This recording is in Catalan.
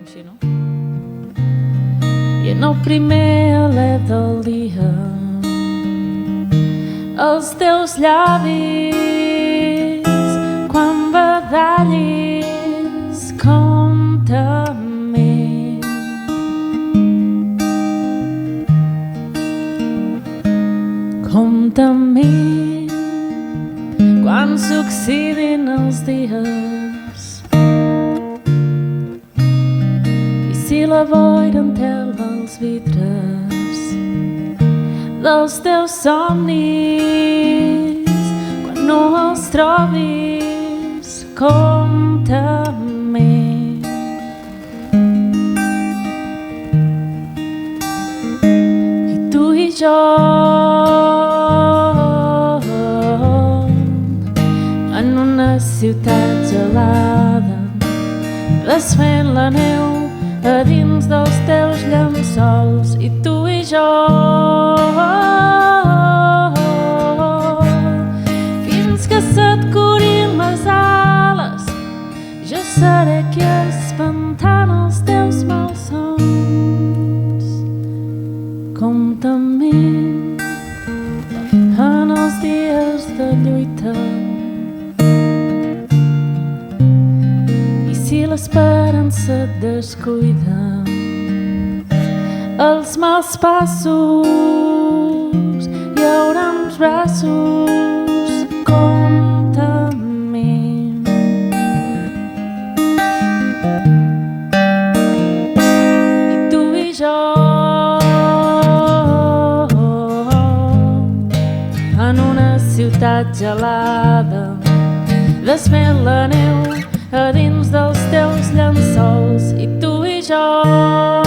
així, no? I en el primer alè del dia els teus llavis quan badallis comptament. Comptament quan s'oxidin els dies i si la boira entelva els vidres dels teus somnis quan no els trobis comptament. I tu i jo en una ciutat gelada desfent la neu a dins dels teus llençols. I tu i jo fins que se't curin les ales jo seré qui espantant els teus malsons. Comptament en els dies de lluita i si l'esperança et descuida els mals passos hi haurà uns braços. Comptament. I tu i jo en una ciutat gelada desfent la neu a dins dels teus llençols. I tu i jo